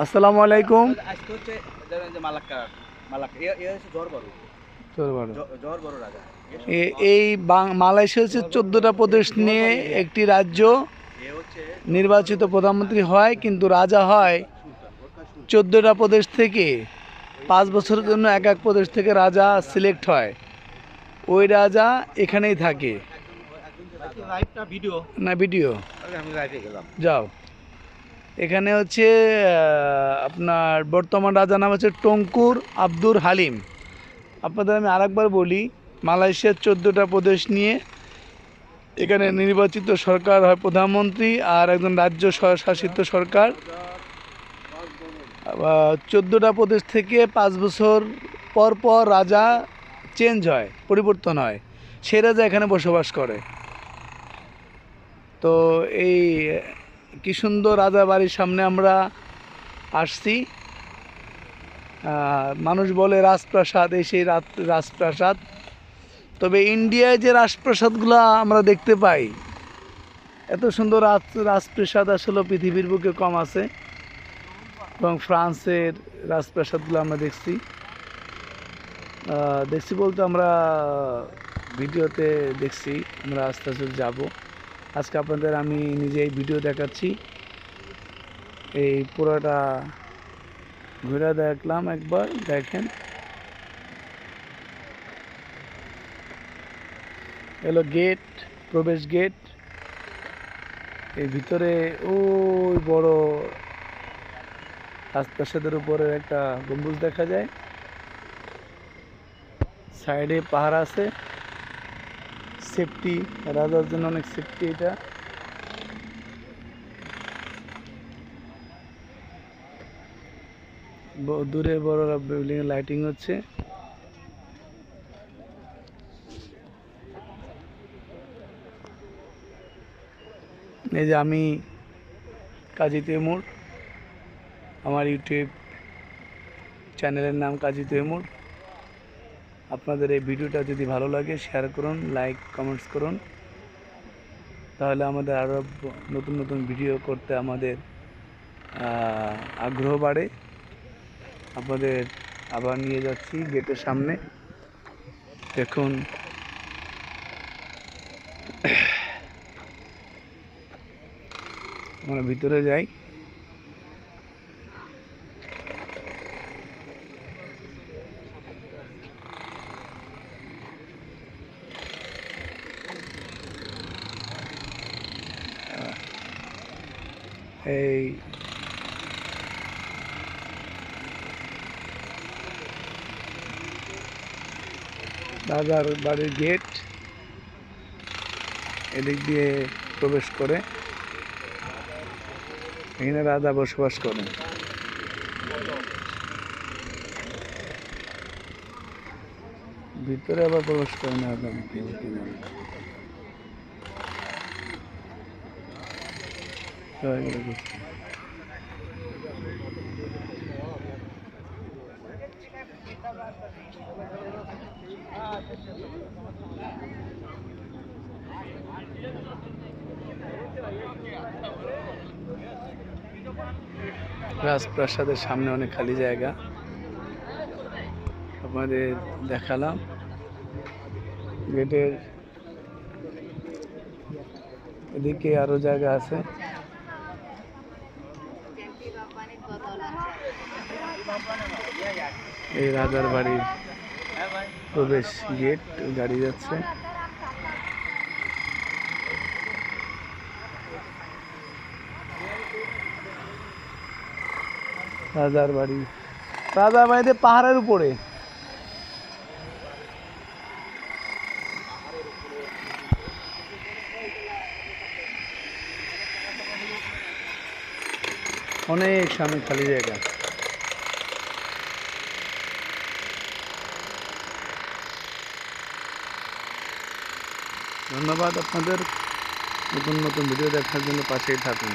আসসালামু আলাইকুম। আজকে হচ্ছে জ্বর বড় রাজা। এই মালয়েশিয়া হচ্ছে 14টা প্রদেশ নিয়ে একটি রাজ্য। নির্বাচিত প্রধানমন্ত্রী হয়, কিন্তু রাজা হয় 14টা প্রদেশ থেকে। 5 বছরের জন্য এক এক প্রদেশ থেকে রাজা সিলেক্ট হয়। ওই রাজা এখানেই থাকে। না ভিডিও আমি লাইভে গেলাম। যাও। এখানে হচ্ছে আপনার বর্তমান রাজার নাম হচ্ছে টঙ্কুর আব্দুর হালিম। আপনাদের আমি আরেকবার বলি, মালয়েশিয়ার 14টা প্রদেশ নিয়ে এখানে নির্বাচিত সরকার হয় প্রধানমন্ত্রী আর একজন রাজ্য শাসিত সরকার। 14টা প্রদেশ থেকে 5 বছর পর পর রাজা চেঞ্জ হয়, পরিবর্তন হয়। সে রাজা এখানে বসবাস করে। তো এই কি সুন্দর রাজা বাড়ির সামনে আমরা আসছি। মানুষ বলে রাজপ্রাসাদ, এই সেই রাজপ্রাসাদ। তবে ইন্ডিয়ায় যে রাজপ্রাসাদগুলো আমরা দেখতে পাই, এত সুন্দর রাজপ্রাসাদ আসলে পৃথিবীর বুকে কম আছে। এবং ফ্রান্সের রাজপ্রাসাদগুলো আমরা দেখছি বলতে আমরা ভিডিওতে দেখছি। আমরা আস্তে আস্তে যাব। আজকে আপনাদের আমি নিজেই ভিডিও দেখাচ্ছি। এই পুরোটা ঘুরে দেখলাম, একবার দেখেন। এলো গেট, প্রবেশ গেট। এই ভিতরে ওই বড় রাজপ্রাসাদের উপরে একটা গম্বুজ দেখা যায়। সাইডে পাহাড় আছে, সেফটি, রাজার জন্য অনেক সেফটি। এটা দূরে বড় বিল্ডিং লাইটিং হচ্ছে। এই যে আমি কাজী তৈমুর, আমার ইউটিউব চ্যানেলের নাম কাজী তৈমুর। আপনাদের এই ভিডিওটা যদি ভালো লাগে শেয়ার করুন, লাইক কমেন্টস করুন, তাহলে আমাদের আরও নতুন নতুন ভিডিও করতে আমাদের আগ্রহ বাড়ে। আপনাদের আবার নিয়ে যাচ্ছি গেটের সামনে, দেখুন। আমরা ভিতরে যাই। এই রাজার বাড়ির গেট, এদিক দিয়ে প্রবেশ করে। এখানে রাজা বসবাস করেন। ভিতরে আবার প্রবেশ করেন রাজা। রাজপ্রাসাদের সামনে অনেক খালি জায়গা আপনাদের দেখালাম। গেটের এদিকে আরো জায়গা আছে। এই রাজার বাড়ির প্রবেশ গেট, গাড়ি যাচ্ছে। রাজার বাড়িতে পাহাড়ের উপরে। অনেক সামনে খালি জায়গা। ধন্যবাদ আপনাদের। নতুন নতুন ভিডিও দেখার জন্য পাশেই থাকুন।